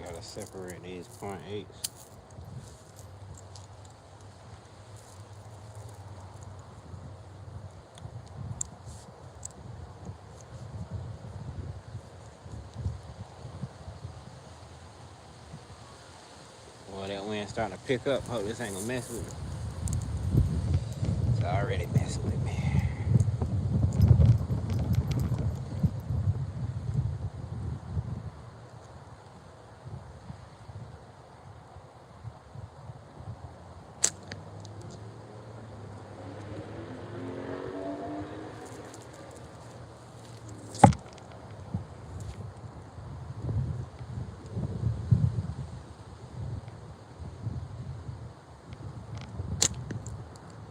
gotta separate these 0.8s. Well, that wind starting to pick up. Hope this ain't gonna mess with me. It's already messing with me.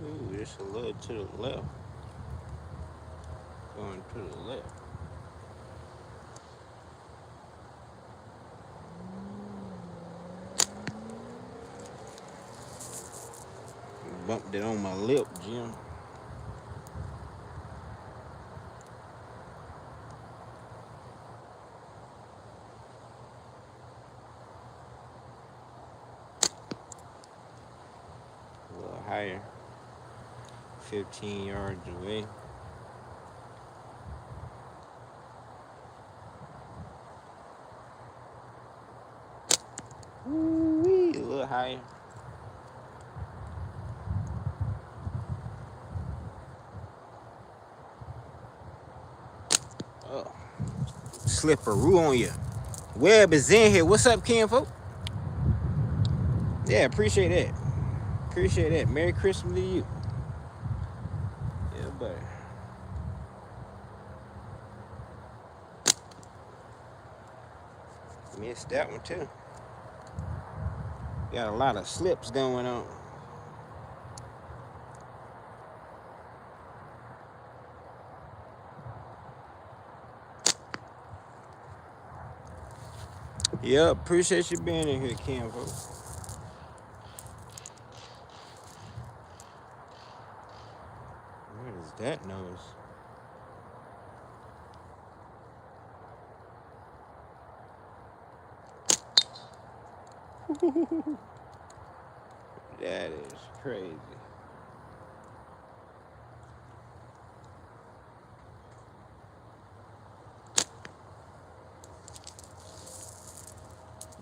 Ooh, just a little to the left. Going to the left. Bumped it on my lip, Jim. A little higher. 15 yards away. Ooh-wee, a little higher. Oh, slipperoo on you. Webb is in here. What's up, Ken, folk? Yeah, appreciate that. Appreciate that. Merry Christmas to you. Yeah, buddy. Missed that one too. Got a lot of slips going on. Yep, appreciate you being in here, Ken, folks. What is that noise? That is crazy.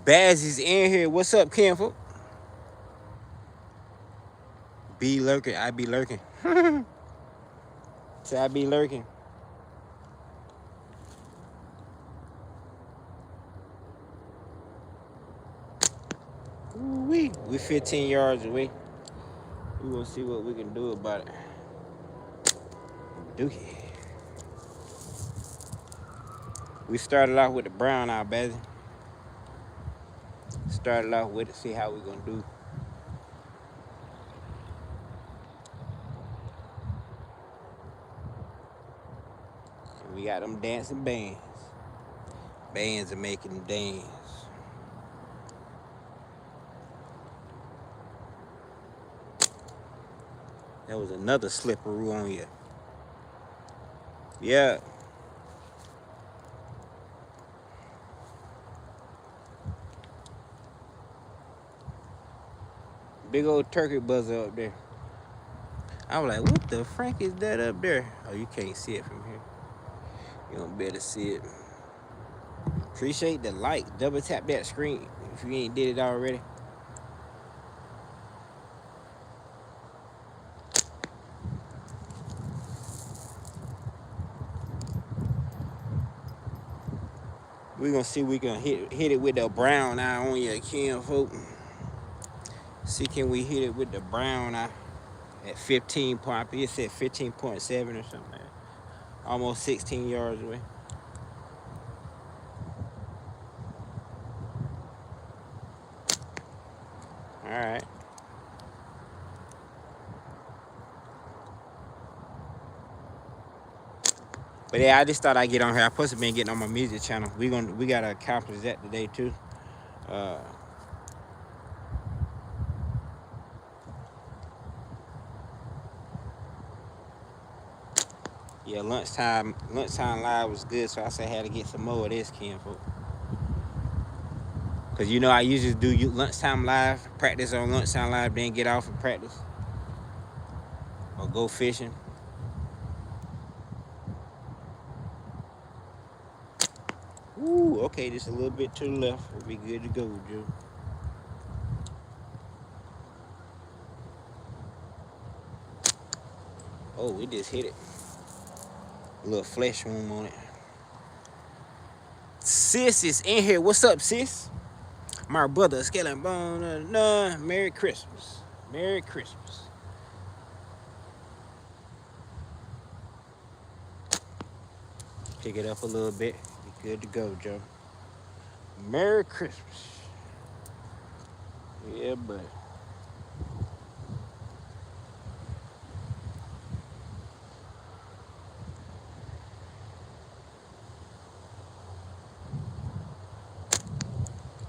Bazzy's in here. What's up, Ken, folk? Be lurking. I be lurking. Say I be lurking. Ooh-wee. We 15 yards away. We gonna see what we can do about it. Dookie. We started off with the brown eye, Bazzy. Started off with it, see how we gonna do. And we got them dancing bands. Bands are making them dance. That was another slipperoo on you. Yeah. Big old turkey buzzer up there. I was like, what the frank is that up there? Oh, you can't see it from here. You don't be able to see it. Appreciate the like. Double tap that screen if you ain't did it already. We're gonna see if we can hit it with the brown eye on you, Ken, folk. See, can we hit it with the brown eye at 15 point? It said 15.7 or something like that. Almost 16 yards away. All right. But yeah, I just thought I'd get on here. I supposed to been getting on my music channel. We gotta accomplish that today too. Yeah, lunchtime live was good, so I said I had to get some more of this, Ken, folk. Cause you know I usually do lunchtime live, practice on lunchtime live, then get off and practice. Or go fishing. Ooh, okay, just a little bit to the left. We'll be good to go, Joe. Oh, we just hit it. A little flesh wound on it. Sis is in here. What's up, sis? My brother, ScaleandBones. Merry Christmas. Merry Christmas. Pick it up a little bit. Be good to go, Joe. Merry Christmas. Yeah, buddy.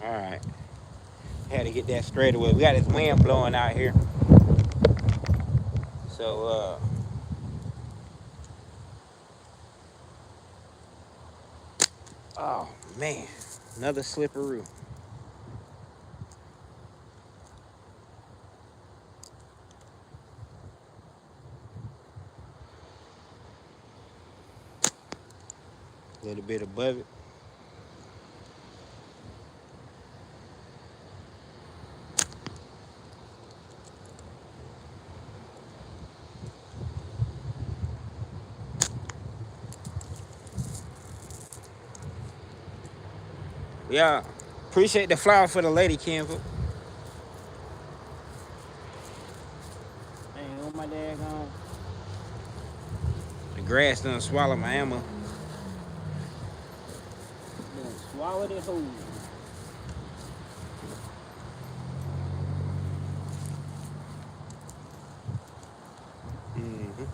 All right. Had to get that straight away. We got this wind blowing out here. So, oh, man. Another slipperoo. A little bit above it. Yeah. Appreciate the flower for the lady, Kenford. Man, what my dad gone? The grass done swallow my ammo. Done swallowed it whole. Mm-hmm.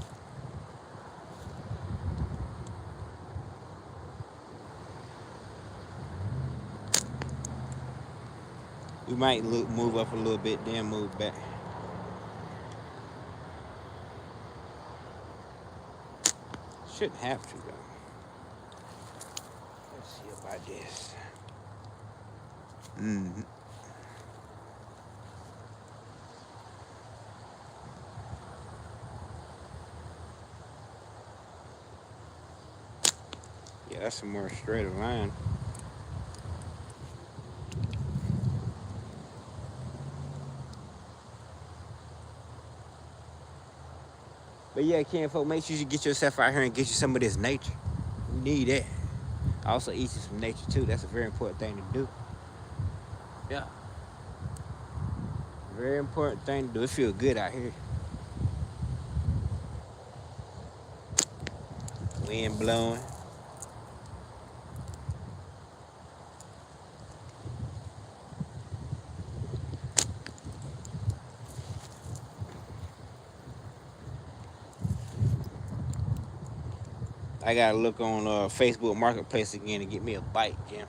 We might move up a little bit, then move back. Shouldn't have to, though. Let's see about this. Mm-hmm. Yeah, that's a more straighter line. But yeah, Ken, folk, make sure you get yourself out here and get you some of this nature. You need that. Also eat you some nature too. That's a very important thing to do. Yeah. Very important thing to do. It feels good out here. Wind blowing. I gotta look on Facebook Marketplace again to get me a bike, Jim.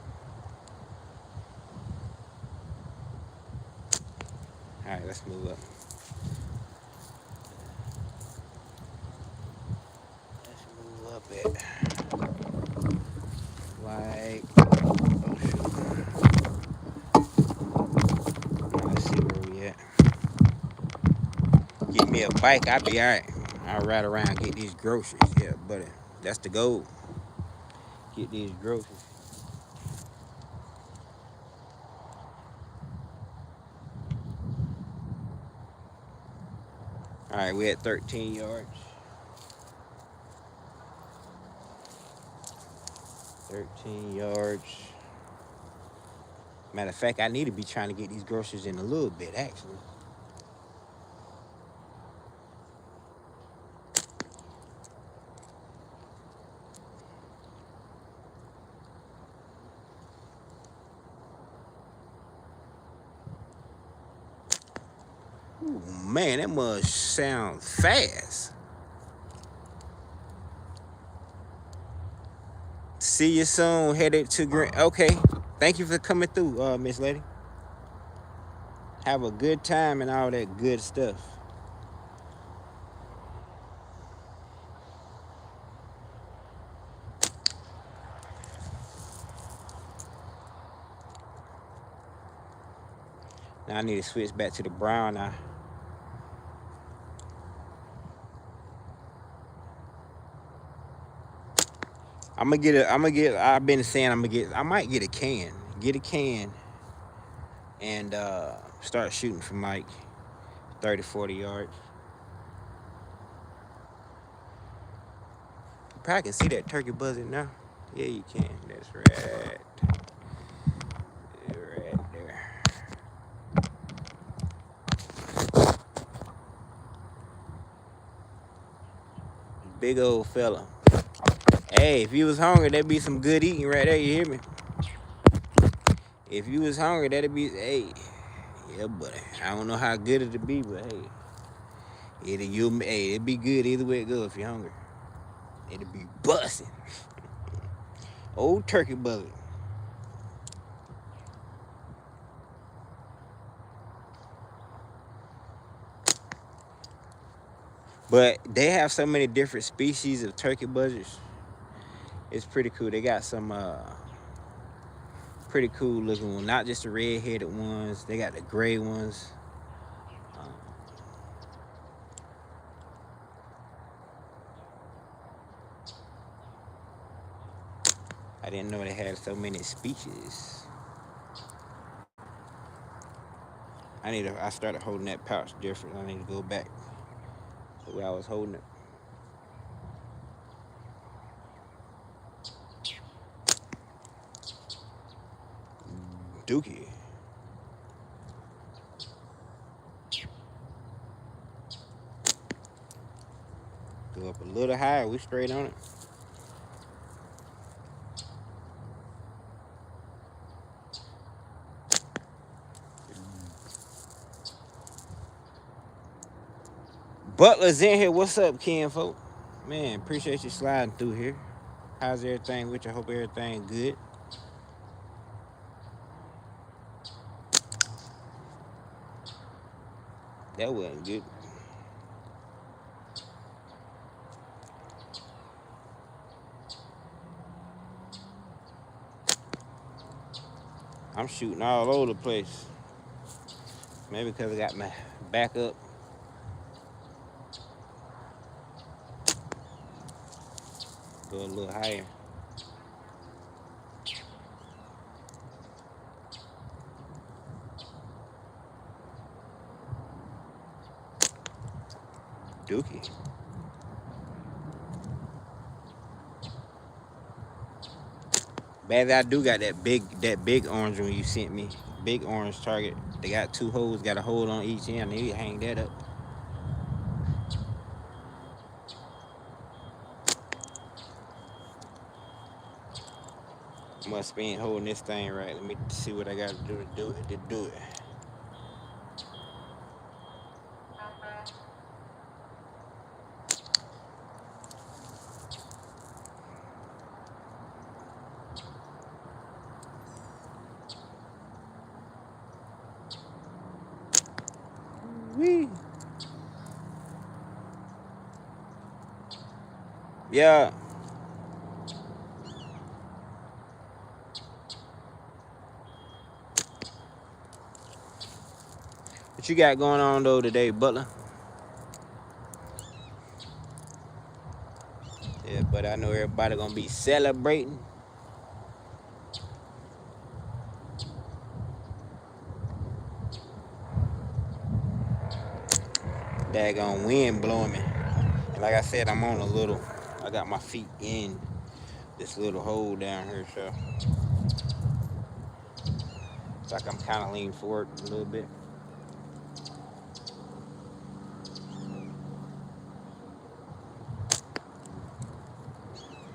All right, let's move up. Let's move up it. Like, oh shoot. Let's see where we at. Get me a bike, I'll be all right. I'll ride around, get these groceries. Yeah, buddy. That's the goal. Get these groceries. All right, we're at 13 yards. 13 yards. Matter of fact, I need to be trying to get these groceries in a little bit, actually. Ooh, man, that must sound fast. See you soon. Headed to Green. Okay. Thank you for coming through, Miss Lady. Have a good time and all that good stuff. Now I need to switch back to the brown now. I've been saying I might get a can. Get a can and start shooting from like 30, 40 yards. You probably can see that turkey buzzing now. Yeah, you can. That's right. Right there. Big old fella. Hey, if you was hungry, that'd be some good eating right there. You hear me? If you was hungry, that'd be, hey, yeah, buddy. I don't know how good it'd be, but hey, it'd be good either way it goes if you're hungry. It'd be busting. Old turkey buzzing. But they have so many different species of turkey buzzards. It's pretty cool. They got some pretty cool looking ones. Not just the red-headed ones. They got the gray ones. I didn't know they had so many species. I started holding that pouch different. I need to go back to where I was holding it. Dookie. Go up a little higher. We straight on it. Butler's in here. What's up, Ken, folk? Man, appreciate you sliding through here. How's everything with you? I hope everything good. That wasn't good. I'm shooting all over the place. Maybe because I got my back up. Go a little higher. Dookie. Bad I do got that big orange one you sent me. Big orange target. They got two holes, got a hole on each end. They hang that up. Must be ain't holding this thing right. Let me see what I got to do to do it. Wee. Yeah. What you got going on though today, Butler? Yeah, but I know everybody gonna be celebrating. Daggone wind blowing me. And like I said, I got my feet in this little hole down here, so it's like I'm kind of leaning forward a little bit.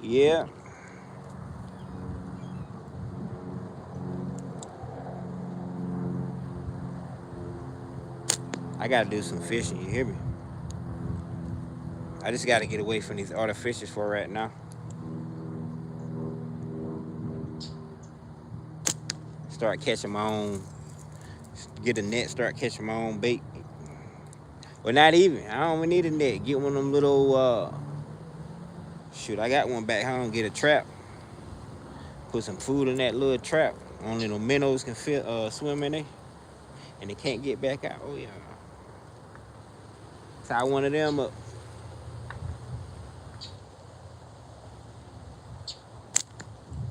Yeah. I gotta do some fishing, you hear me? I just gotta get away from these artificials for right now. Start catching my own, get a net, start catching my own bait. Well, not even. I don't even need a net. Get one of them little, shoot, I got one back home. Get a trap. Put some food in that little trap. Only the minnows can fit, swim in there. and they can't get back out. Oh yeah. Tie one of them up.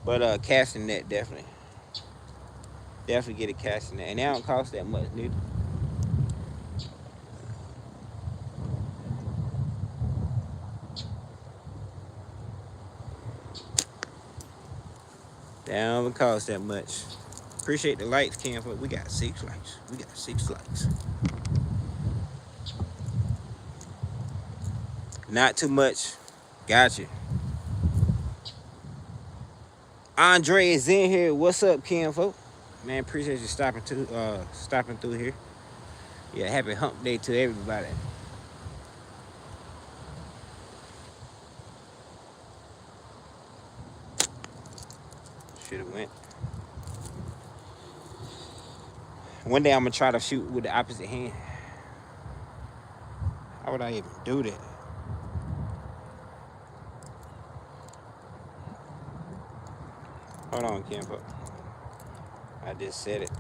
But casting net definitely get a casting net, and they don't cost that much, dude. They don't even cost that much. Appreciate the likes, Cam. We got 6 likes. We got 6 likes. Not too much. Gotcha. Andre is in here. What's up, Cam? Man, appreciate you stopping through here. Yeah, happy hump day to everybody. Should have went. One day I'm gonna try to shoot with the opposite hand. How would I even do that? Hold on, Cam. I just said it.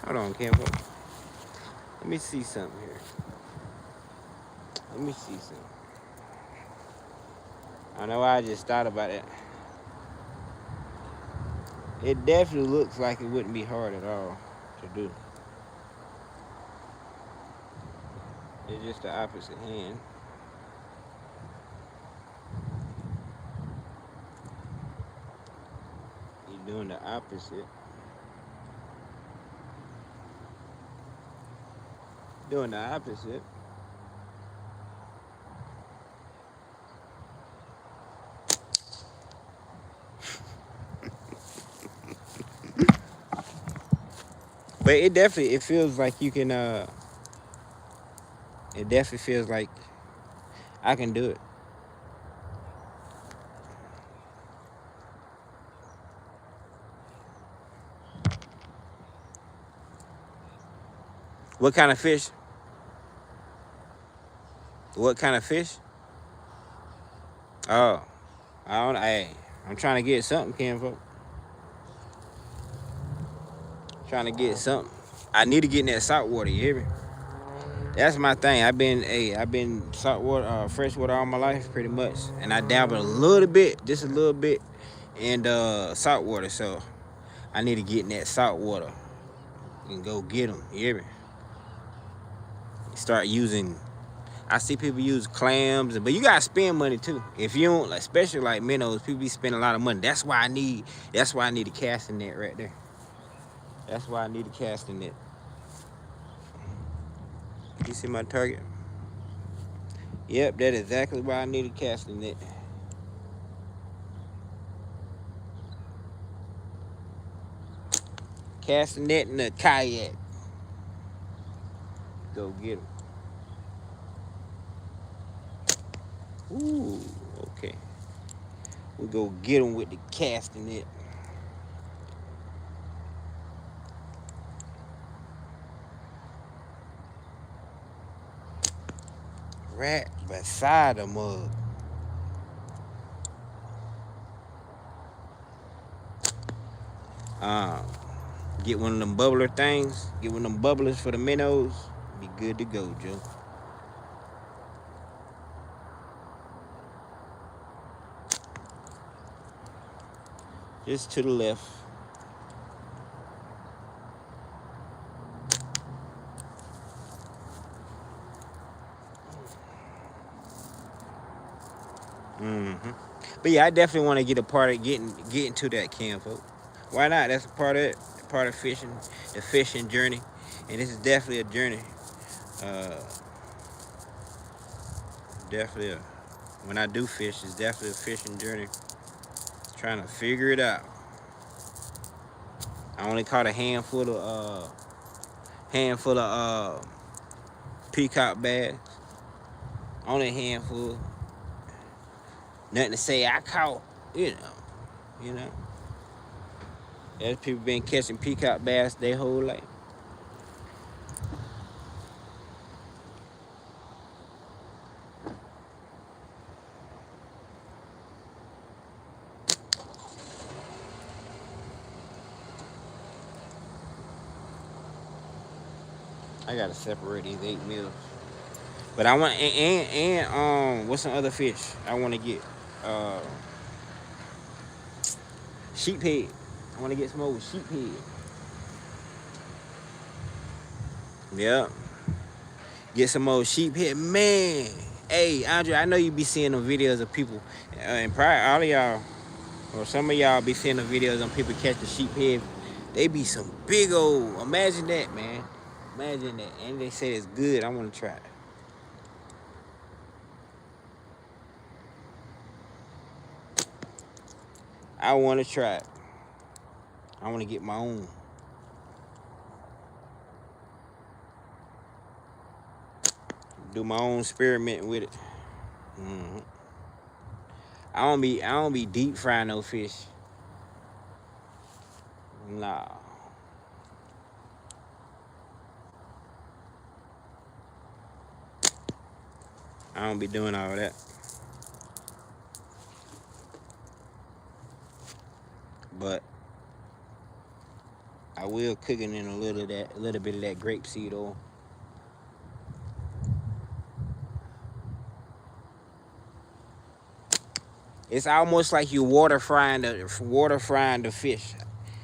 Hold on, Cam. Let me see something here. Let me see something. I know I just thought about it. It definitely looks like it wouldn't be hard at all to do. It's just the opposite hand. You're doing the opposite. Doing the opposite. But it feels like you can it definitely feels like I can do it. What kind of fish? What kind of fish? Oh, I'm trying to get something, Ken. Trying to get something. I need to get in that salt water. You hear me? That's my thing. I've been saltwater, freshwater all my life, pretty much, and I dabble a little bit, just a little bit, in salt water. So I need to get in that salt water and go get them. You hear me? Start using. I see people use clams, but you gotta spend money too. If you don't, especially like minnows, people be spending a lot of money. That's why I need a casting net right there. That's why I need a casting net. You see my target? Yep, that's exactly why I need a casting net. Casting net and a kayak. Go get them. Ooh, okay. We go get them with the casting net. Right beside the mug. Get one of them bubbler things. Get one of them bubblers for the minnows. Be good to go, Joe. Just to the left. But yeah, I definitely want to get a part of getting to that camp, folks. Why not? That's a part of fishing, the fishing journey, and this is definitely a journey. When I do fish, it's definitely a fishing journey. Trying to figure it out. I only caught a handful of peacock bass. Only a handful. Nothing to say I caught, you know. There's people been catching peacock bass their whole life. I gotta separate these 8 meals. But I want what's some other fish I want to get? Uh, sheephead. I want to get some old sheephead. Yep. Get some old sheephead. Man, hey Andre, I know you be seeing the videos of people, and probably all of y'all or some of y'all be seeing the videos on people catch the sheephead. They be some big old. Imagine that, man. Imagine that, and they say it's good. I want to try it. I want to try it. I want to get my own. Do my own experiment with it. Mm-hmm. I don't be deep frying no fish. Nah. I don't be doing all that. But I will cook it in a little bit of that grapeseed oil. It's almost like you water frying the fish.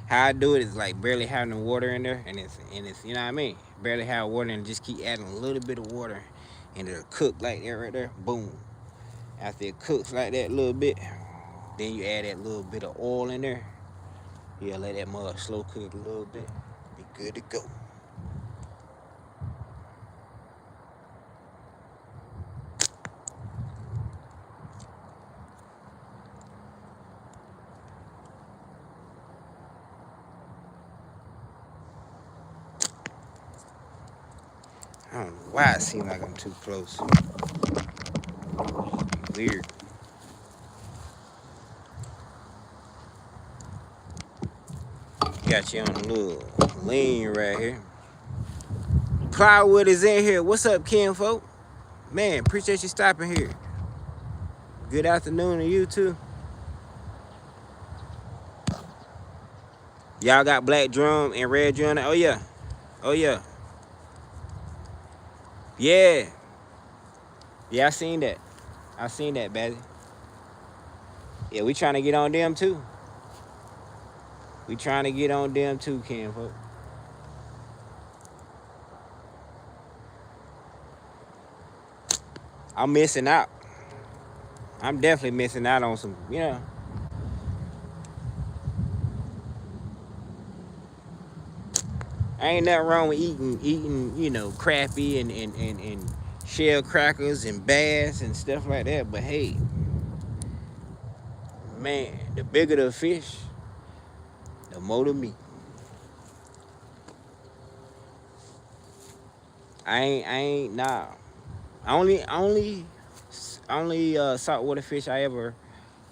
How I do it is like barely having the water in there, and it's you know what I mean. Barely have water and just keep adding a little bit of water, and it'll cook like that right there. Boom. After it cooks like that a little bit, then you add that little bit of oil in there. Yeah, let that mud slow cook a little bit. Be good to go. I don't know why it seems like I'm too close. Weird. Got you on a little lean right here. Plywood is in here. What's up, Ken folk? Man, appreciate you stopping here. Good afternoon to you too. Y'all got black drum and red drum. Oh yeah. Oh yeah. Yeah. Yeah, I seen that. I seen that, baby. Yeah, we trying to get on them too. We trying to get on them too, Ken folk. I'm missing out. I'm definitely missing out on some, you know. Ain't nothing wrong with eating, you know, crappie and shell crackers and bass and stuff like that. But hey, man, the bigger the fish, the more the meat. I ain't nah. Only saltwater fish I ever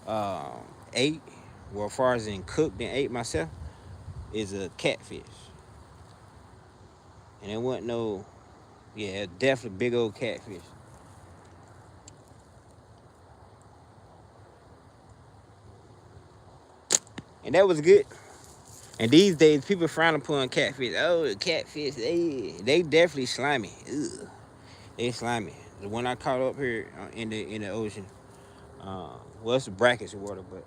uh, ate, well, as far as in cooked and ate myself, is a catfish. And it wasn't no, yeah, definitely big old catfish. And that was good. And these days, people frown upon catfish. Oh, catfish, they definitely slimy. Ugh. They slimy. The one I caught up here in the ocean, well, it's brackish water, but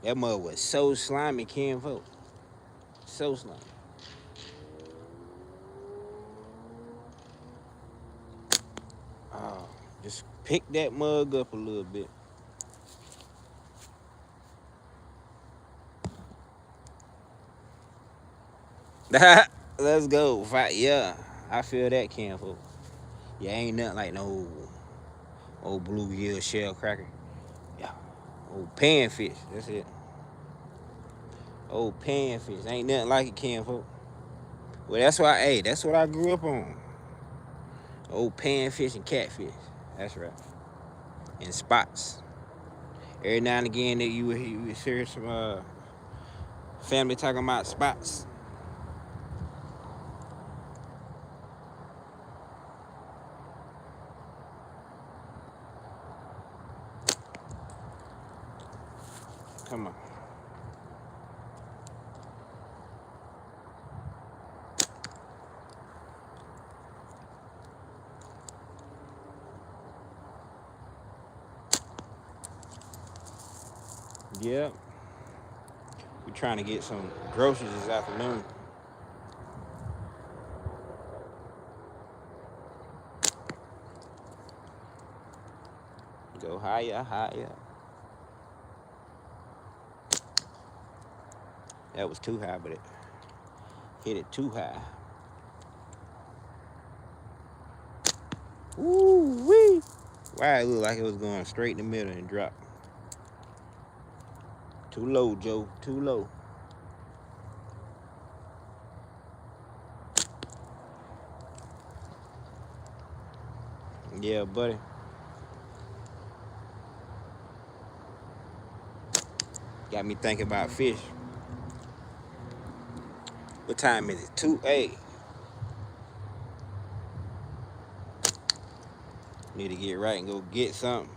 that mud was so slimy, Ken folk. So slimy. Just pick that mug up a little bit. Let's go. Fight. Yeah, I feel that, Ken folk. Yeah, ain't nothing like no old bluegill shell cracker. Yeah, old panfish. That's it. Old panfish. Ain't nothing like it, Ken folk. Well, that's why. Hey, that's what I grew up on. Old panfish and catfish. That's right. And spots. Every now and again that you would hear some family talking about spots. Come on. Yep. We're trying to get some groceries this afternoon. Go higher, higher. That was too high, but it hit it too high. Ooh wee! Wow, it looked like it was going straight in the middle and dropped. Too low, Joe. Too low. Yeah, buddy. Got me thinking about fish. What time is it? 2:08. Need to get right and go get something.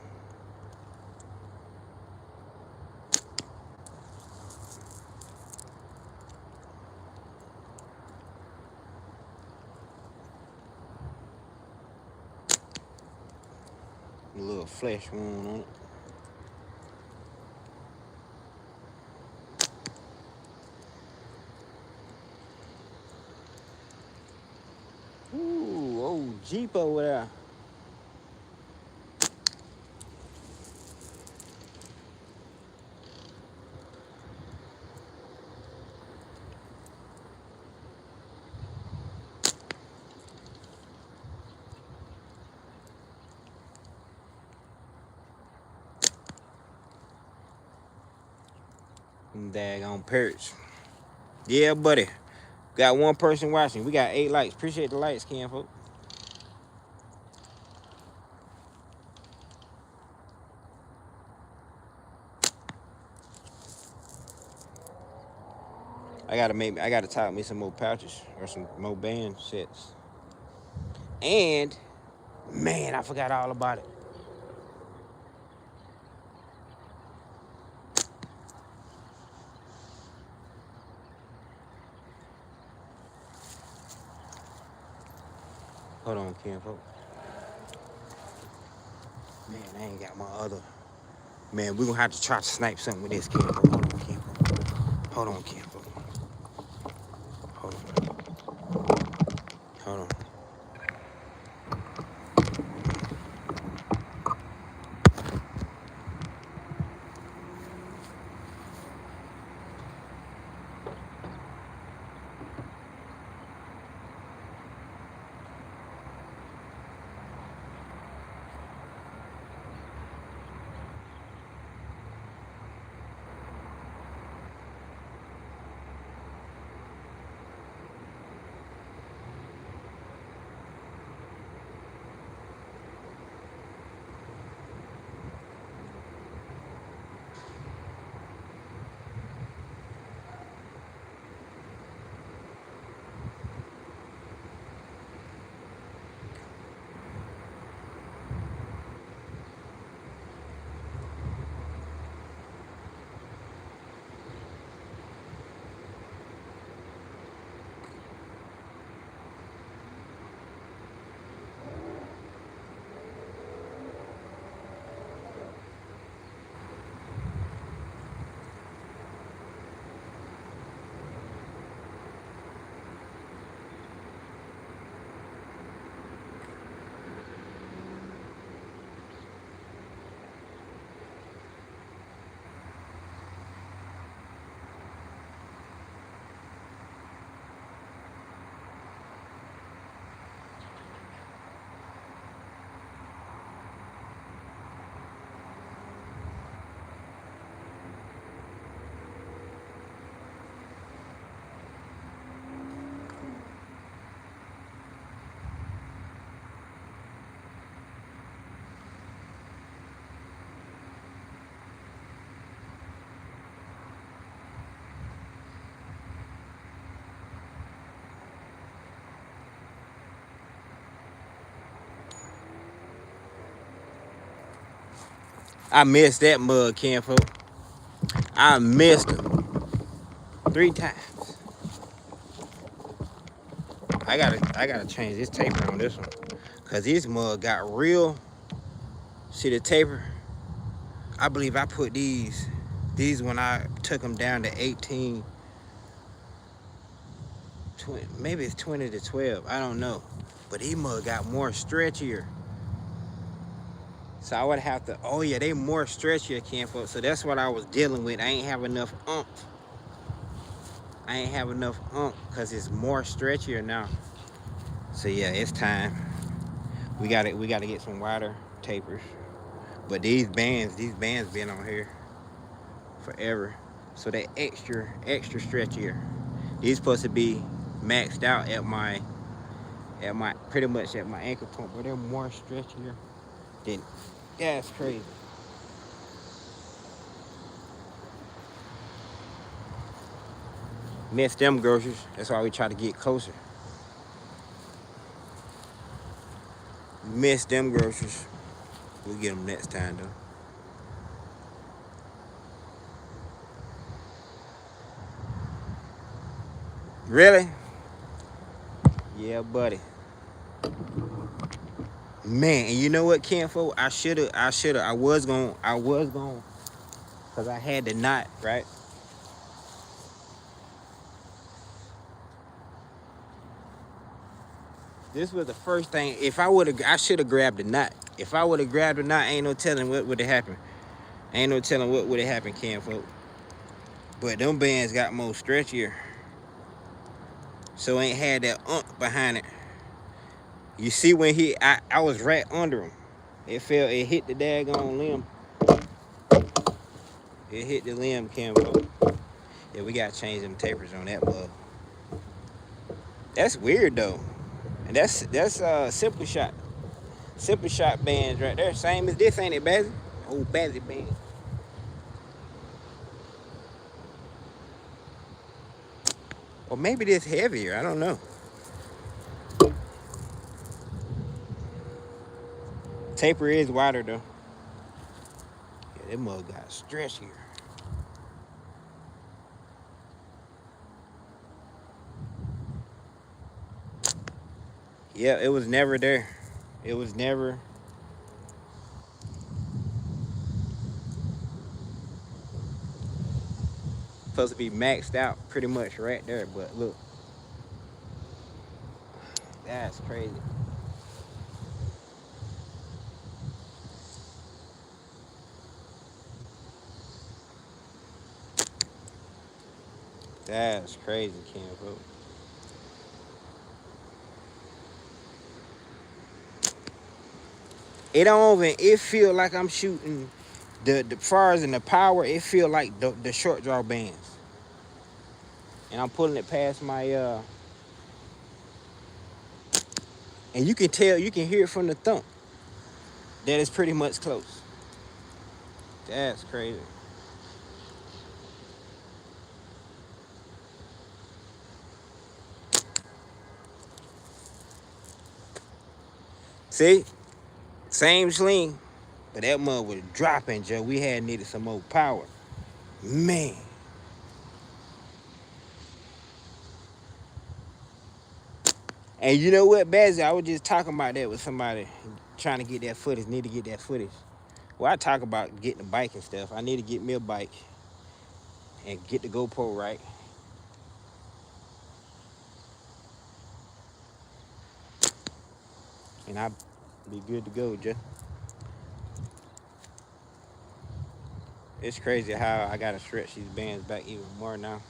A little flesh wound on it. Ooh, old Jeep over there. Daggone perch. Yeah, buddy. Got one person watching. We got 8 likes. Appreciate the likes, Ken, folks. I gotta top me some more pouches or some more band sets. And man, I forgot all about it. Hold on, Ken, folks. Man, I ain't got my other. Man, we're gonna have to try to snipe something with this, Ken, folks. Hold on, Ken, folks. Hold on, Ken, folks. Hold on. Hold on. I missed that mug, Ken, folks. I missed him 3 times. I gotta change this taper on this one. Cause this mug got real. See the taper? I believe I put these These when I took them down to 18, 20, maybe it's 20 to 12. I don't know. But these mug got more stretchier. So I would have to, oh yeah, they more stretchier, kinfolk. So that's what I was dealing with. I ain't have enough oomph. I ain't have enough oomph because it's more stretchier now. So yeah, it's time. We gotta get some wider tapers. But these bands been on here forever. So they extra stretchier. These supposed to be maxed out at my pretty much at my ankle point, but they're more stretchier than, that's crazy. Miss them groceries. That's why we try to get closer. Miss them groceries. We'll get them next time though. Really? Yeah, buddy. Man, and you know what, kinfolk? I was gonna, cause I had the knot, right? This was the first thing. If I should have grabbed the knot. If I would have grabbed the knot, ain't no telling what would have happened. Ain't no telling what would have happened, kinfolk. But them bands got more stretchier. So ain't had that behind it. You see when I was right under him. It hit the daggone limb. It hit the limb, kinfolk. Yeah, we gotta change them tapers on that bug. That's weird though. And that's Simple Shot. Simple Shot bands right there. Same as this, ain't it, Bazzy? Old Bazzy band. Or maybe this heavier, I don't know. Taper is wider though. Yeah, that mug got stretchier. Yeah, it was never there. It was never. Supposed to be maxed out pretty much right there, but look. That's crazy. That's crazy, kinfolk. It don't even, it feel like I'm shooting the far as in the power, it feel like the short draw bands. And I'm pulling it past my and you can tell, you can hear it from the thump that it's pretty much close. That's crazy. See? Same sling, but that mug was dropping, Joe. We had needed some more power. Man. And you know what, Bazzy? I was just talking about that with somebody trying to get that footage, need to get that footage. Well, I talk about getting a bike and stuff. I need to get me a bike and get the GoPro right. And I'll be good to go, Joe. It's crazy how I gotta stretch these bands back even more now.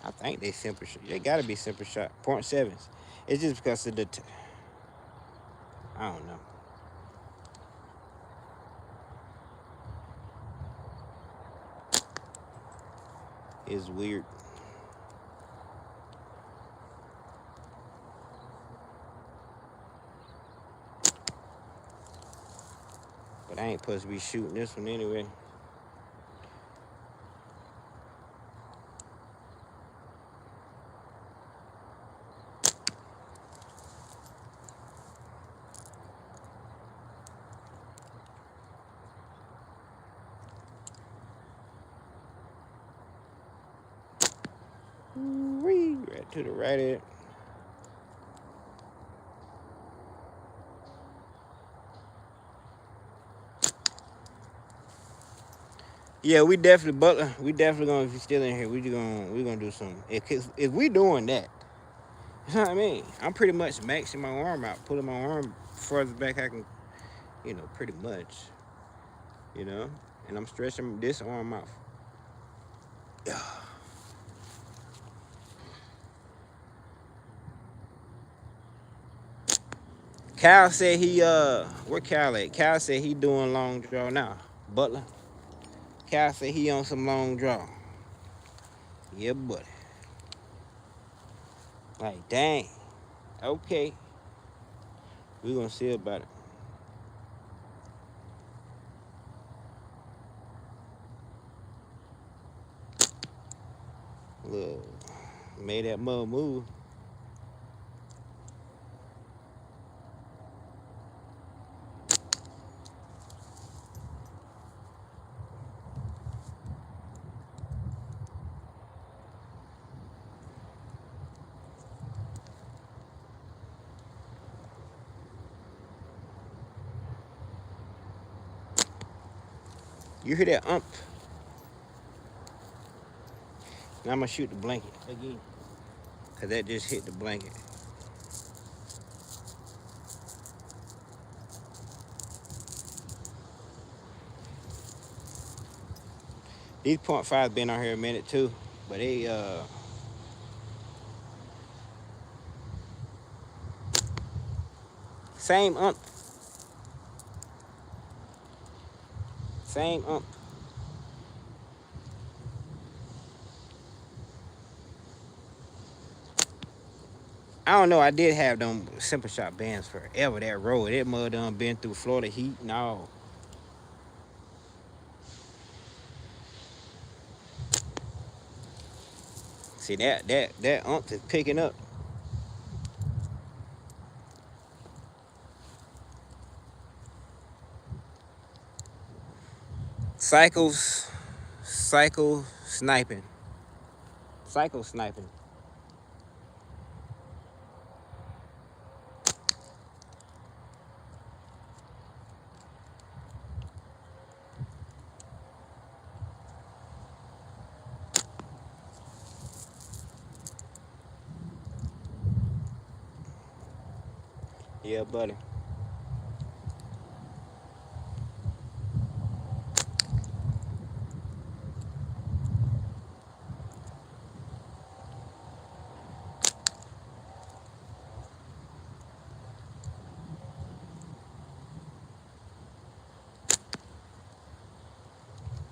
I think they simple shot. They gotta be simple shot. 0.7s. It's just because of I don't know. It's weird. But I ain't supposed to be shooting this one anyway. Right to the right of it. Yeah, we definitely, Butler. We definitely gonna, if you're still in here, we gonna do something. If we doing that, you know what I mean? I'm pretty much maxing my arm out, pulling my arm further back I can, pretty much, and I'm stretching this arm out. Cal said where Cal at? Cal said he doing long draw now. Butler. Cal said he on some long draw. Yeah, buddy. Like, dang. Okay. We gonna see about it. Look, made that mother move. You hear that ump? Now I'm gonna shoot the blanket again. Cause that just hit the blanket. These .5s been on here a minute too. But they same ump. Same ump. I don't know. I did have them simple shot bands forever. That road, that mud done been through Florida heat and all. See that ump is picking up. Cycle sniping. Cycle sniping. Yeah, buddy.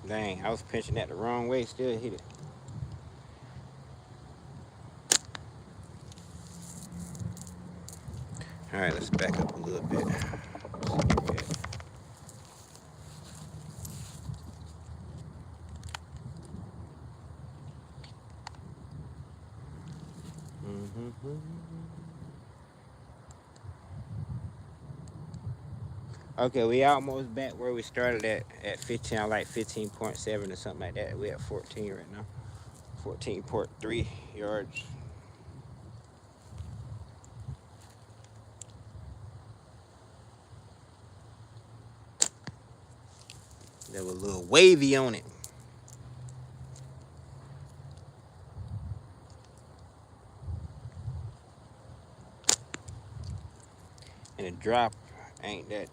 Dang, I was pinching that the wrong way, still hit it. All right, let's back up a little bit. Okay, we almost back where we started at 15, like 15.7 or something like that. We at 14 right now. 14.3 yards. There was a little wavy on it. And the drop ain't that.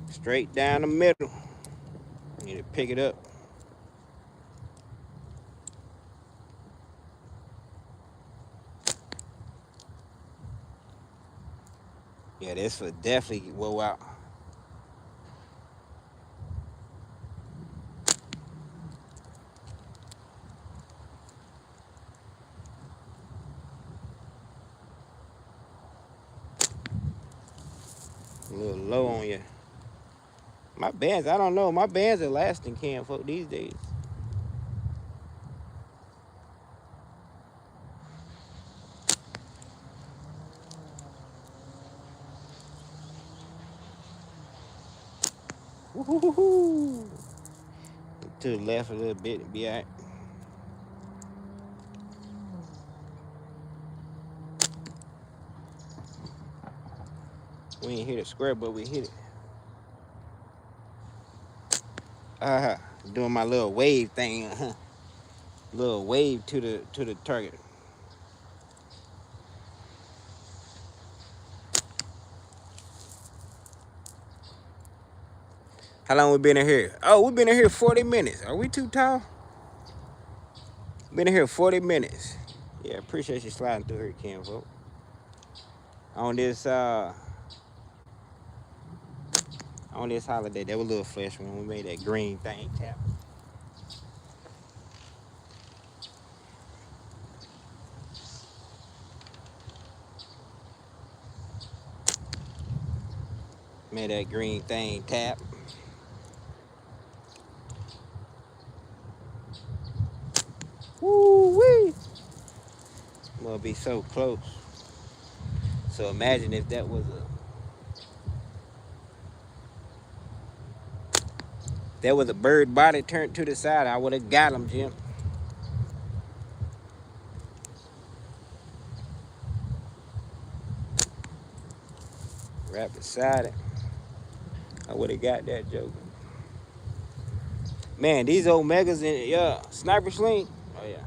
Straight down the middle. Need to pick it up. Yeah, this will definitely go out. A little low on you. My bands, I don't know. My bands are lasting, Cam, folk, these days. Woo-hoo-hoo-hoo. To the left a little bit and be all right. We ain't hit it square, but we hit it. Doing my little wave thing. Little wave to the target. How long we been in here? Oh, we been in here 40 minutes. Are we too tall? Been in here 40 minutes. Yeah, appreciate you sliding through here, Ken, folks. On this holiday, that was a little fresh when we made that green thing tap. Made that green thing tap. Woo wee! We'll be so close. So imagine if that was a bird body turned to the side, I would have got him, Jim. Right beside it. I would have got that joker. Man, these old megas in sniper sling. Oh yeah.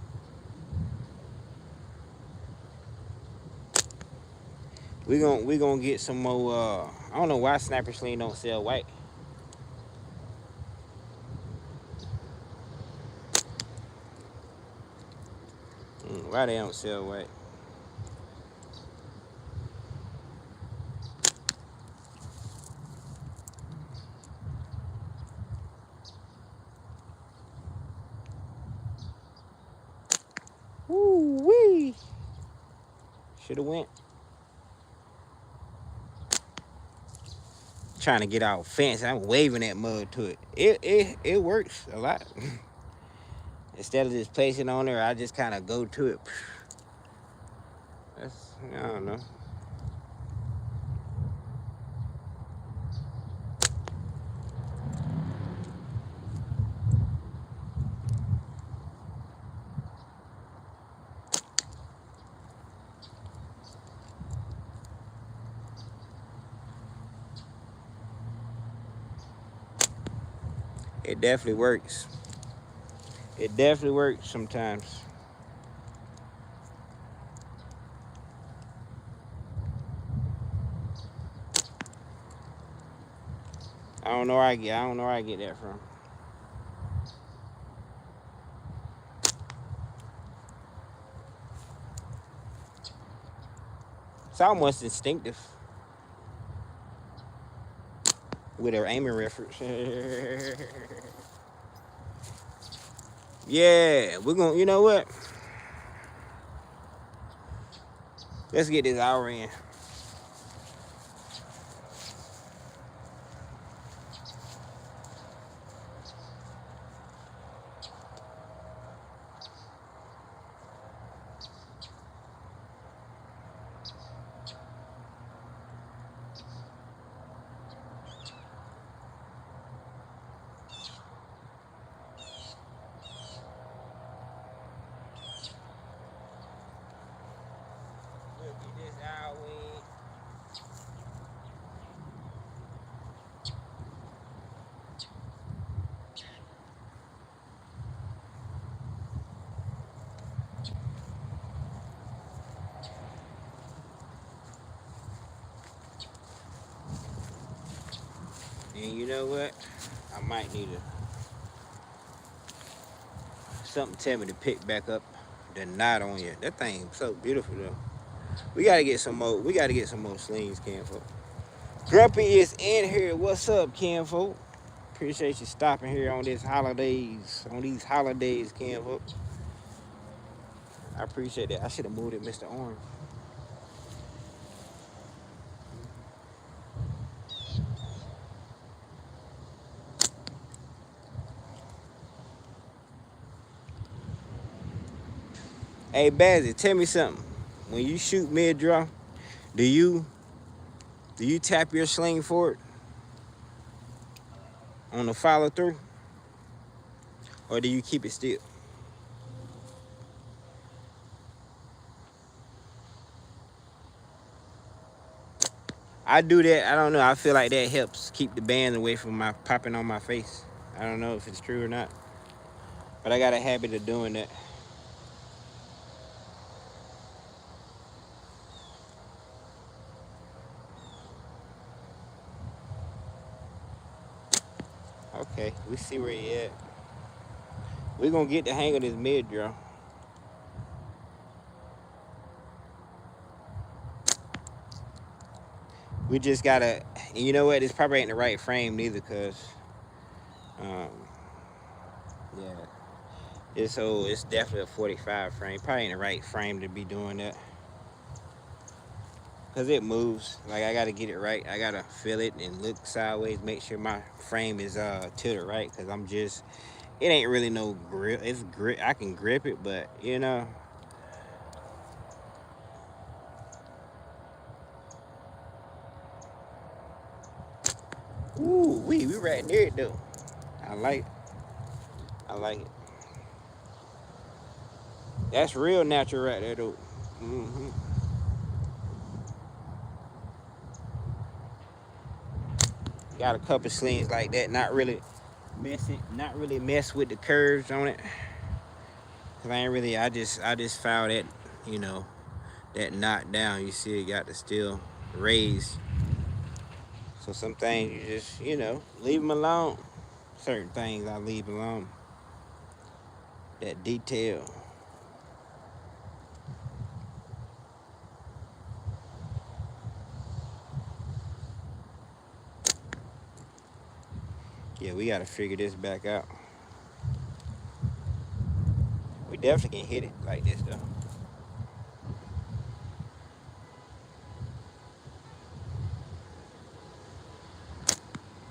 We gonna get some more. I don't know why sniper sling don't sell white. Why they don't sell white? Woo wee! Should have went. Trying to get out fence. I'm waving that mud to it. It works a lot. Instead of just placing on there, I just kind of go to it. I don't know. It definitely works. It definitely works sometimes. I don't know where I get that from. It's almost instinctive with her aiming reference. Yeah, we're gonna, you know what? Let's get this hour in. We'll get this hour in. And you know what? I might need something tell me to pick back up the knot on you. That thing's so beautiful though. We gotta get some more. We gotta get some more slings, Kenfolk. Grumpy is in here. What's up, Kenfolk? Appreciate you stopping here on these holidays, Kenfolk. I appreciate that. I should have moved it, Mr. Orange. Hey, Bazzy, tell me something. When you shoot mid-draw, do you tap your sling forward on the follow through, or do you keep it still? I do that. I don't know. I feel like that helps keep the bands away from my popping on my face. I don't know if it's true or not, but I got a habit of doing that. Okay, we see where he at. We're gonna get the hang of this mid draw. We just gotta, and you know what? This probably ain't the right frame neither, cause, um, yeah, it's definitely a 45 frame. Probably ain't the right frame to be doing that, cause it moves. Like I gotta get it right. I gotta feel it and look sideways, make sure my frame is tilted right, cause it ain't really no grip. It's grip. I can grip it, but you know. Ooh, we right near it though. I like it. I like it. That's real natural right there though. Hmm. Got a couple slings like that. Not really mess with the curves on it. Cause I ain't really. I just found that, you know, that knot down. You see, it got the steel raised. So some things you just, leave them alone. Certain things I leave alone. That detail. Yeah, we gotta figure this back out. We definitely can hit it like this though.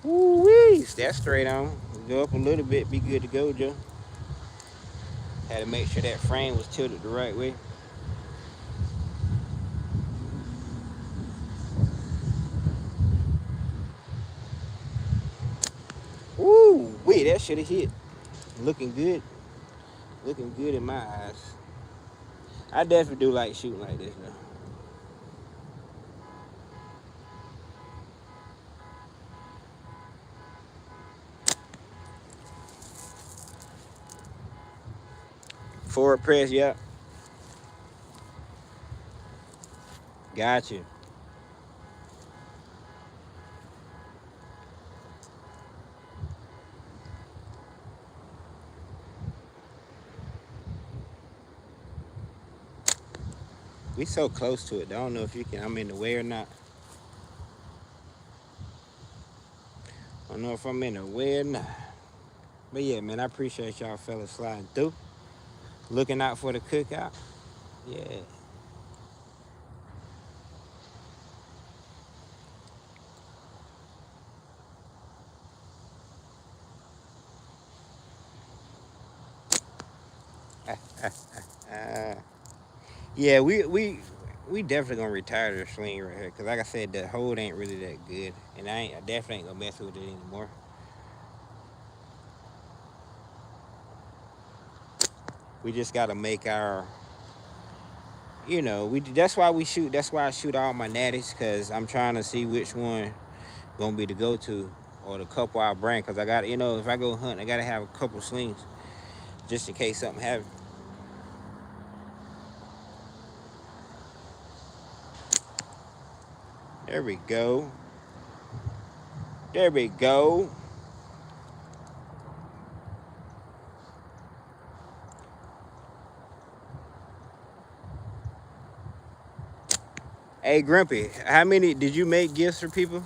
Ooh wee, that's straight on. Go up a little bit, be good to go, Joe. Had to make sure that frame was tilted the right way. Ooh wee, that should have hit. Looking good. Looking good in my eyes. I definitely do like shooting like this though. Forward press, yep. Got you. We so close to it. I don't know if you can. I'm in the way or not. I don't know if I'm in the way or not. But yeah, man, I appreciate y'all fellas sliding through. Looking out for the cookout. Yeah. Uh, yeah, we definitely gonna retire the sling right here. Cause like I said, the hold ain't really that good. And I definitely ain't gonna mess with it anymore. We just gotta make our, that's why we shoot. That's why I shoot all my natties, cause I'm trying to see which one gonna be the go-to or the couple I bring. Cause I got, if I go hunt, I gotta have a couple slings just in case something happens. There we go. There we go. Hey, Grumpy, how many did you make gifts for people?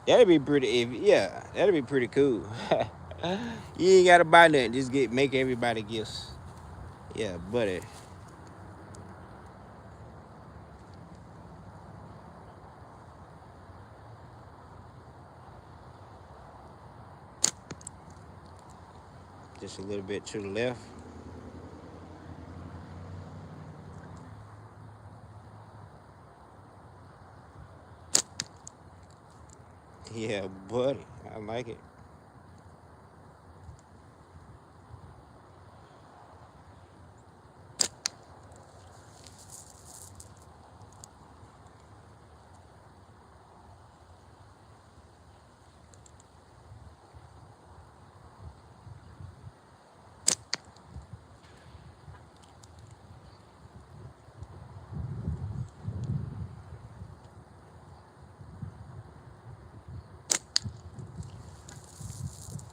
That'd be pretty. Yeah, that'd be pretty cool. You ain't gotta buy nothing. Just make everybody gifts. Yeah, buddy. Just a little bit to the left. Yeah, buddy. I like it.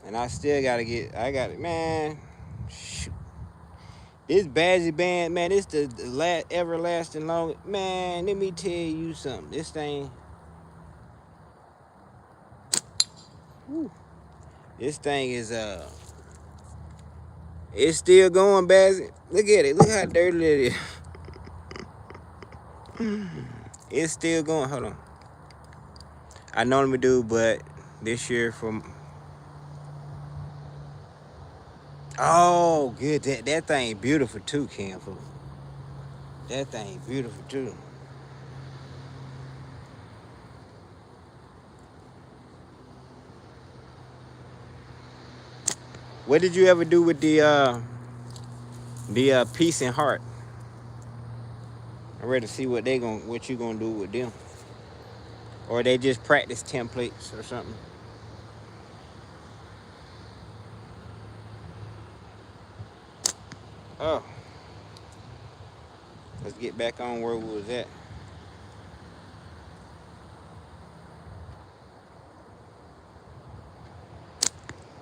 And I still gotta get. I got it, man. Shoot. This Badgie band, man. This the everlasting long. Man, let me tell you something. This thing. Whew, this thing is it's still going, Badgie. Look at it. Look how dirty it is. It's still going. Hold on. I normally do, but this year from. Oh, good. That thing beautiful too, Cam. That thing beautiful too. What did you ever do with the peace and heart? I'm ready to see what you gonna do with them, or they just practice templates or something. Oh, let's get back on where we was at.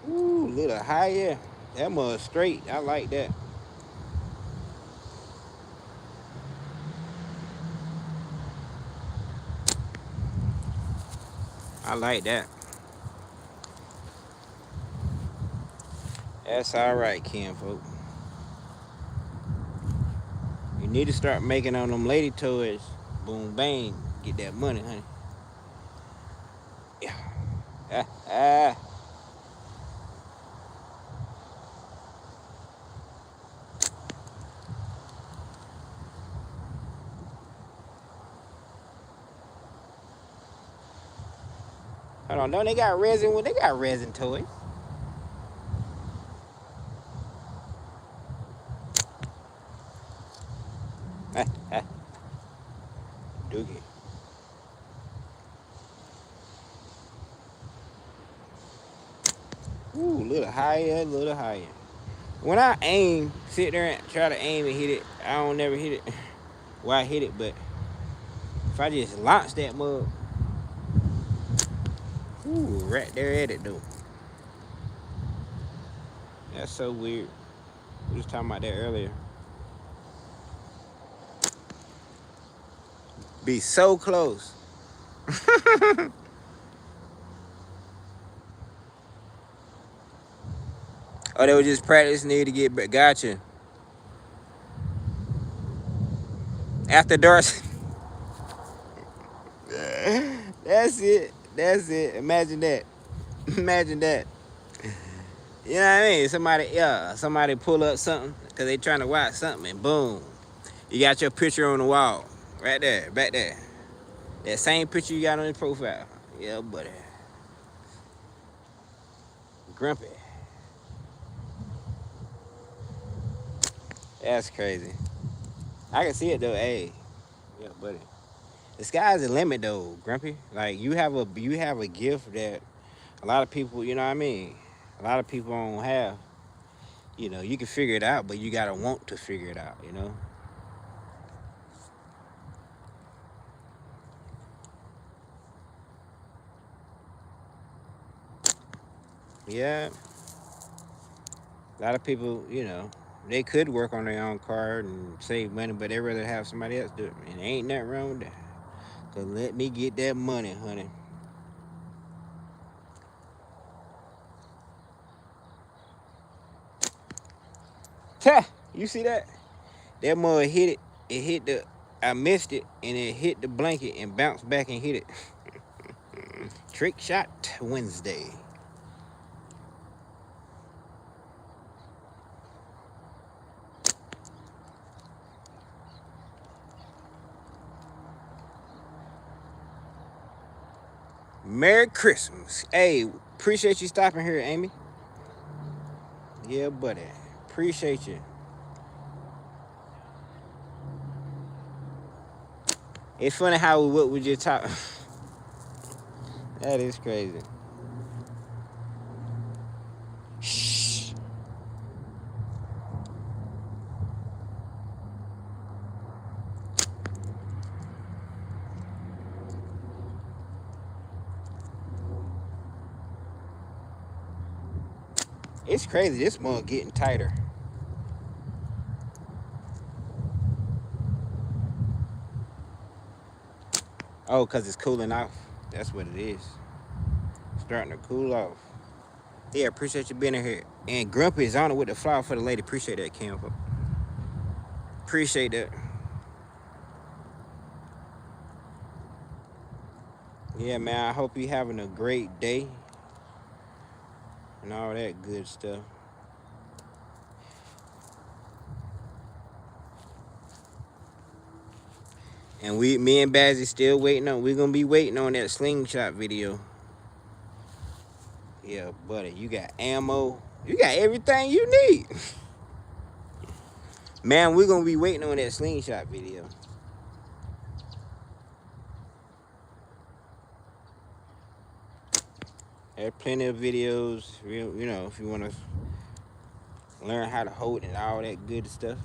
Ooh, little higher. That mud straight. I like that. I like that. That's all right, Ken, folks. You need to start making on them lady toys. Boom, bang. Get that money, honey. Yeah. Hold on, don't they got resin? They got resin toys. Dookie. Ooh, a little higher, a little higher. When I aim, sit there and try to aim and hit it, I don't never hit it. Well, I hit it, but if I just launch that mug, ooh, right there at it though. That's so weird. We was talking about that earlier. Be so close. Oh, they were just practicing need to get back. Gotcha. After dark. That's it. That's it. Imagine that. Imagine that. You know what I mean? Somebody pull up something because they trying to watch something and boom. You got your picture on the wall. Right there, back there. That same picture you got on his profile. Yeah, buddy. Grumpy. That's crazy. I can see it though, hey. Yeah, buddy. The sky's the limit though, Grumpy. Like you have a gift that a lot of people, you know what I mean? A lot of people don't have. You know, you can figure it out, but you gotta want to figure it out, you know? Yeah. A lot of people, you know, they could work on their own card and save money, but they rather have somebody else do it. And ain't nothing wrong with that. So let me get that money, honey. Ta! You see that? That mud hit it. It hit I missed it, and it hit the blanket and bounced back and hit it. Trick shot Wednesday. Merry Christmas. Hey, appreciate you stopping here, Amy. Yeah, buddy. Appreciate you. It's funny how what we just talk. That is crazy. Shh. It's crazy. This mug getting tighter. Oh, because it's cooling off. That's what it is. Starting to cool off. Yeah, appreciate you being in here. And Grumpy is on it with the flower for the lady. Appreciate that, Kim. Appreciate that. Yeah, man. I hope you having a great day. And all that good stuff. And me and Bazzy still waiting on. We're gonna be waiting on that slingshot video. Yeah, buddy, you got ammo. You got everything you need. Man, we're gonna be waiting on that slingshot video. There's plenty of videos, you know, if you wanna learn how to hold it and all that good stuff.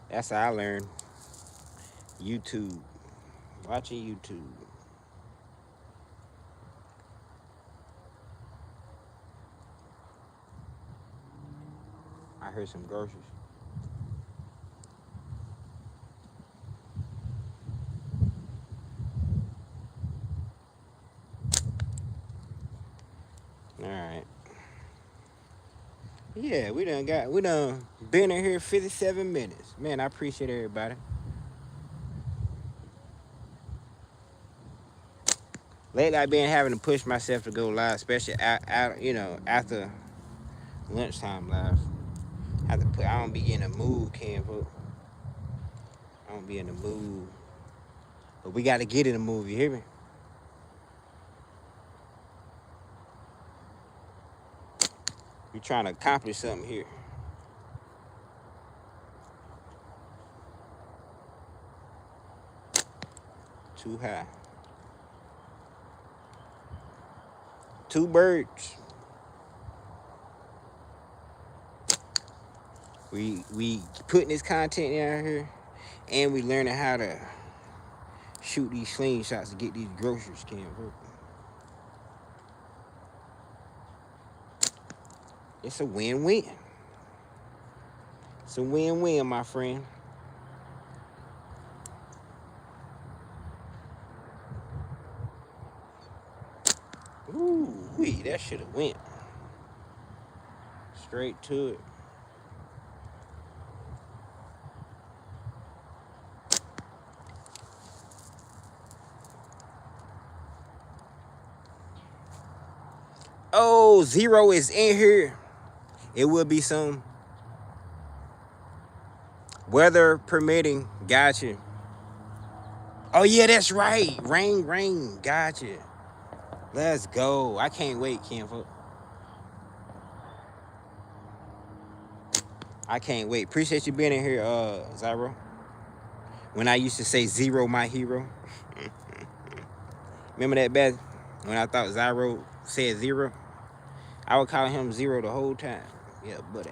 That's how I learned. YouTube. Watching YouTube. I heard some groceries. Alright. Yeah, we done been in here 57 minutes. Man, I appreciate everybody. Lately, I've been having to push myself to go live, especially you know, after lunchtime live. I don't be in the mood, Cam. I don't be in the mood. But we got to get in the mood, you hear me? We trying to accomplish something here. Too high. 2 birds. We putting this content out here, and we learning how to shoot these slingshots to get these groceries, Cam. It's a win-win. It's a win-win, my friend. Ooh, that should have went straight to it. Oh, Zero is in here. It will be soon. Weather permitting. Gotcha. Oh, yeah, that's right. Rain. Gotcha. Let's go. I can't wait, Kim. I can't wait. Appreciate you being in here, Zyro. When I used to say Zero, my hero. Remember that, Beth? When I thought Zyro said Zero? I would call him Zero the whole time. Yeah, buddy.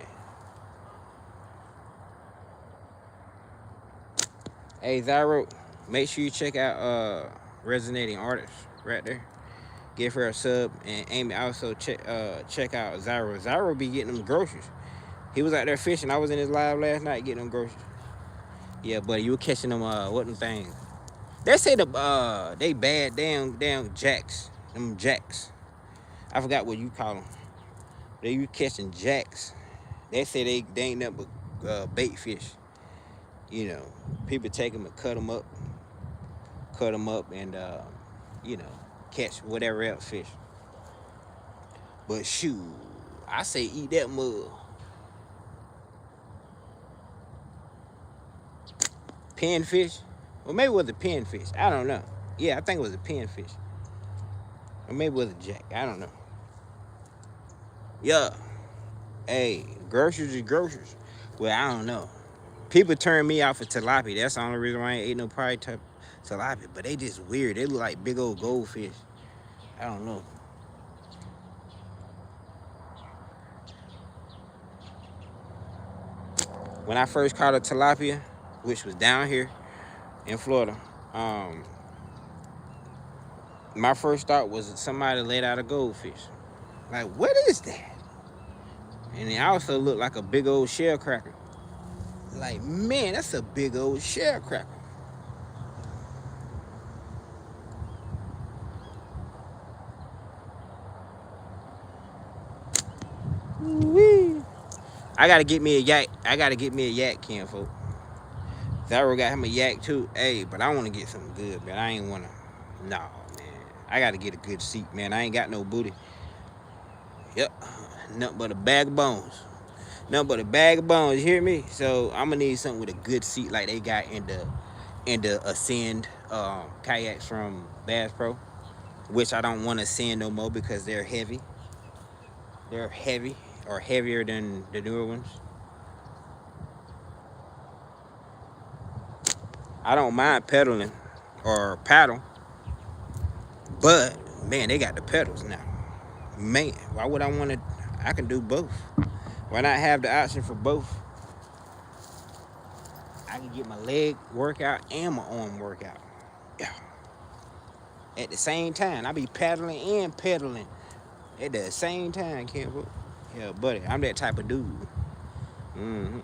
Hey, Zyro, make sure you check out Resonating Artist right there. Give her a sub. And Amy also check out Zyro. Zyro be getting them groceries. He was out there fishing. I was in his live last night getting them groceries. Yeah, buddy, you were catching them, what them things? They say they bad damn jacks. Them jacks. I forgot what you call them. You catching jacks. They say they ain't nothing but bait fish. You know, people take them and cut them up and, you know, catch whatever else fish. But shoot, I say eat that mug. Pinfish? Well, maybe it was a pinfish. I don't know. Yeah, I think it was a pinfish. Or maybe it was a jack. I don't know. Yeah. Hey, groceries is groceries. Well, I don't know. People turn me off for tilapia. That's the only reason why I ain't ate no probably tilapia. But they just weird. They look like big old goldfish. I don't know. When I first caught a tilapia, which was down here in Florida, My first thought was somebody let out a goldfish. Like, what is that? And it also looked like a big old shell cracker. Like, man, that's a big old shell cracker. Wee. I gotta get me a yak. I gotta get me a yak, Ken, folks. Zyro got him a yak too. Hey, but I want to get something good, man. I ain't wanna. No, man. I gotta get a good seat, man. I ain't got no booty. Yep. Nothing but a bag of bones. Nothing but a bag of bones. You hear me? So I'm gonna need something with a good seat, like they got in the Ascend kayaks from Bass Pro, which I don't want to Ascend no more because they're heavy. They're heavy, or heavier than the newer ones. I don't mind pedaling or paddle, but man, they got the pedals now. Man, why would I want to? I can do both. Why not have the option for both? I can get my leg workout and my arm workout. Yeah. At the same time, I be paddling and pedaling at the same time, Campbell. Yeah, buddy, I'm that type of dude. Mm-hmm.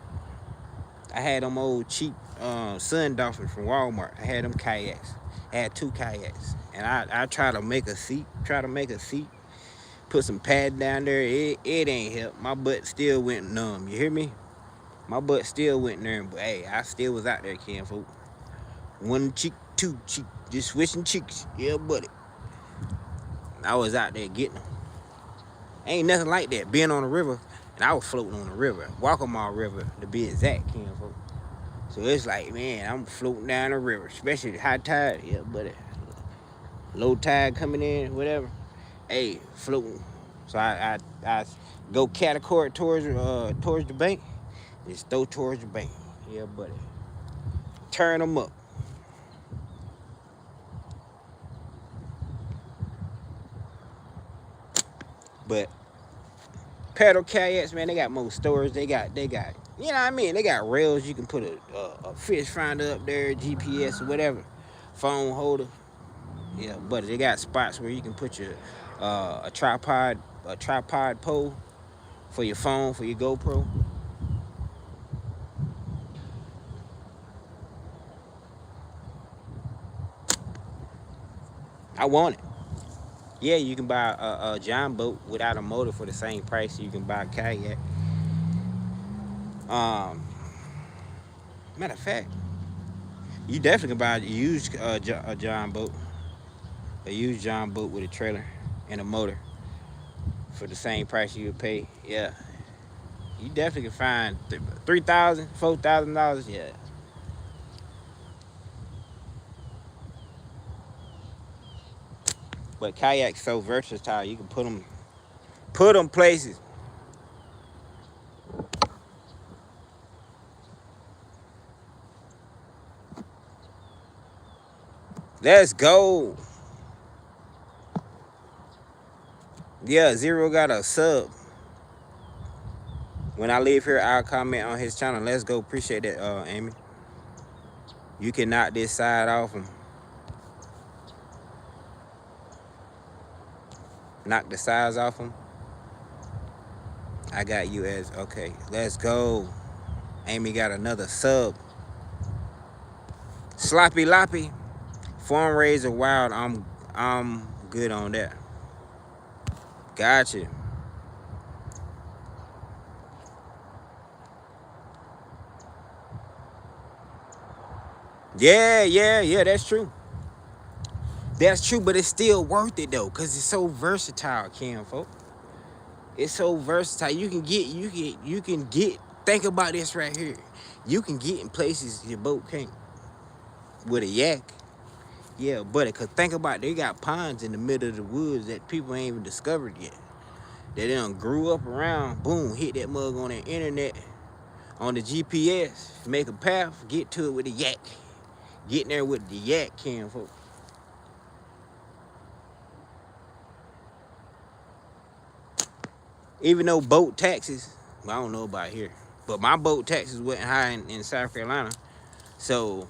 I had them old cheap Sun Dolphins from Walmart. I had them kayaks. I had 2 kayaks. And I try to make a seat. Put some pad down there. It ain't help. My butt still went numb. You hear me? My butt still went numb. But hey, I still was out there, Ken, folks. 1 cheek, 2 cheek. Just switching cheeks. Yeah, buddy. I was out there getting them. Ain't nothing like that. Being on the river. And I was floating on the river. Waccamaw River, to be exact, Ken, folks. So it's like, man, I'm floating down the river, especially high tide. Yeah, buddy. Low tide coming in, whatever. Hey, floating. So I go catapult towards the bank. Just throw towards the bank. Yeah, buddy. Turn them up. But pedal kayaks, man, they got more storage. They got, you know what I mean? They got rails. You can put a fish finder up there, GPS or whatever, phone holder. Yeah, but they got spots where you can put your a tripod pole for your phone, for your GoPro. I want it. Yeah, you can buy a giant boat without a motor for the same price you can buy a kayak. Matter of fact, you definitely can buy a used giant boat. A used giant boat with a trailer and a motor for the same price you would pay. Yeah. You definitely can find $3,000, $4,000. Yeah. But kayaks so versatile, you can put them places. Let's go. Yeah, Zero got a sub. When I leave here, I'll comment on his channel. Let's go. Appreciate that, Amy. You can knock this side off him. Knock the sides off him. I got you as okay. Let's go. Amy got another sub. Sloppy Loppy. Farm raised or wild. I'm good on that. Gotcha. Yeah, that's true. That's true, but it's still worth it though, cause it's so versatile, Cam, folks. It's so versatile. You can get. Think about this right here. You can get in places your boat can't with a yak. Yeah, buddy, cause think about it, they got ponds in the middle of the woods that people ain't even discovered yet. They done grew up around. Boom, hit that mug on the internet, on the GPS, make a path, get to it with the yak. Getting there with the yak, Cam, folks. Even though boat taxes, I don't know about here, but my boat taxes wasn't high in South Carolina. So,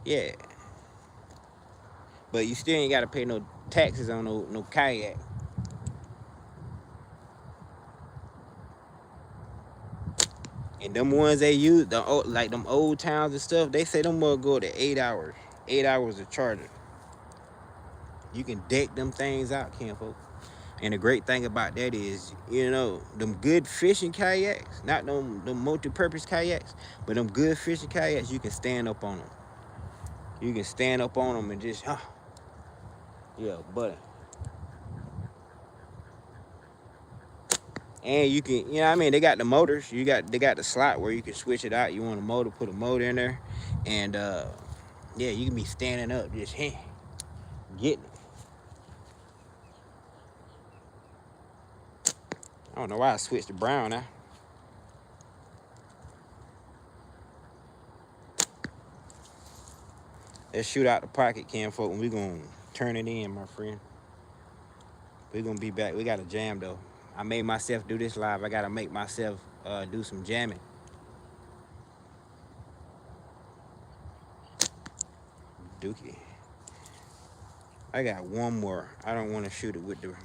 yeah. but you still ain't gotta pay no taxes on no kayak. And them ones they use, like them old towns and stuff, they say them will go to 8 hours. 8 hours of charging. You can deck them things out, kinfolk. And the great thing about that is, them good fishing kayaks, not them multi-purpose kayaks, but them good fishing kayaks, you can stand up on them. You can stand up on them and just, yeah, buddy. And you can, they got the motors. They got the slot where you can switch it out. You want a motor, put a motor in there, and yeah, you can be standing up, just getting it. I don't know why I switched to brown now. Let's shoot out the pocket, kinfolk, and we're gonna turn it in, my friend. We're gonna be back. We got a jam though. I made myself do this live. I gotta make myself do some jamming. Dookie. I got one more. I don't want to shoot it with the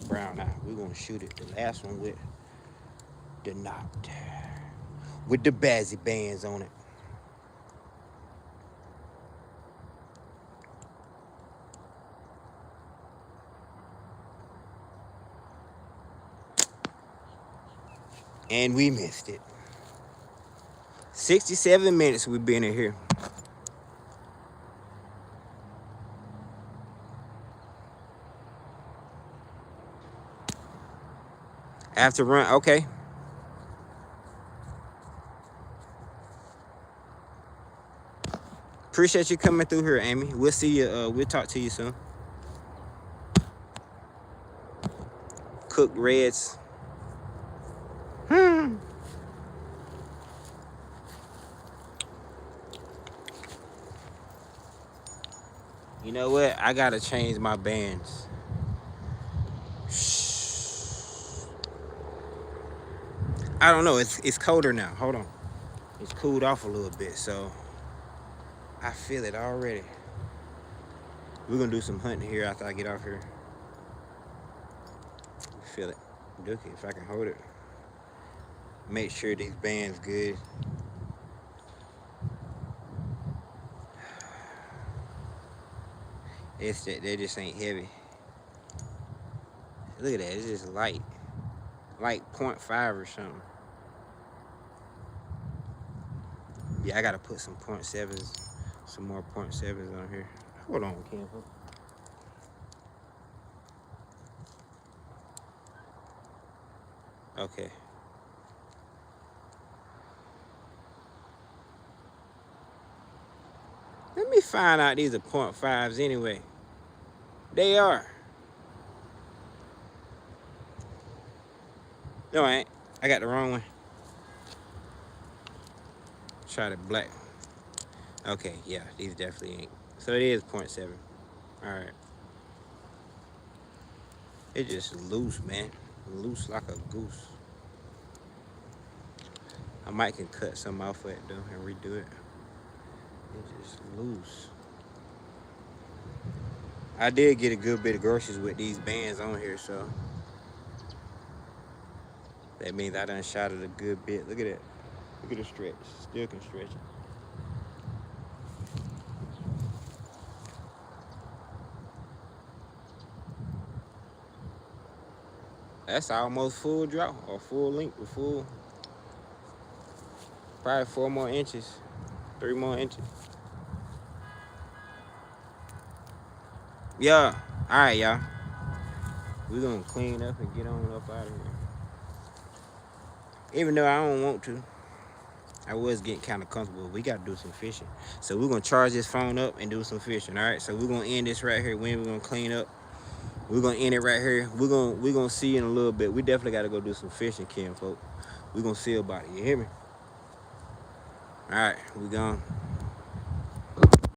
brown eye. We're gonna shoot it. The last one with the knot, with the bazzy bands on it. And we missed it. 67 minutes we've been in here. After run, okay. Appreciate you coming through here, Amy. We'll see you. We'll talk to you soon. Cooked reds. You know what? I gotta change my bands. I don't know. It's colder now. Hold on. It's cooled off a little bit, so I feel it already. We're gonna do some hunting here after I get off here. Feel it. Dookie, if I can hold it. Make sure these bands good. They just ain't heavy. Look at that, it's just light. Like 0.5 or something. Yeah, I gotta put some 0.7s, some more 0.7s on here. Hold on, Campbell. Okay. Let me find out these are 0.5s anyway. They are. No, I ain't. I got the wrong one. Try the black. Okay, yeah, these definitely ain't. So it is 0.7. All right. It's just loose, man. Loose like a goose. I might can cut some off of it though and redo it. It's just loose. I did get a good bit of groceries with these bands on here, so that means I done shot it a good bit. Look at that. Look at the stretch. Still can stretch it. That's almost full drop or full length or full. Probably 4 more inches, 3 more inches. Yeah. All right, y'all. We're gonna clean up and get on up out of here. Even though I don't want to. I was getting kind of comfortable. We got to do some fishing. So we're going to charge this phone up and do some fishing, all right? So we're going to end this right here. When we're going to clean up. We're going to end it right here. We're going to see you in a little bit. We definitely got to go do some fishing, kinfolk. We're going to see about it. You hear me? All right, we gone.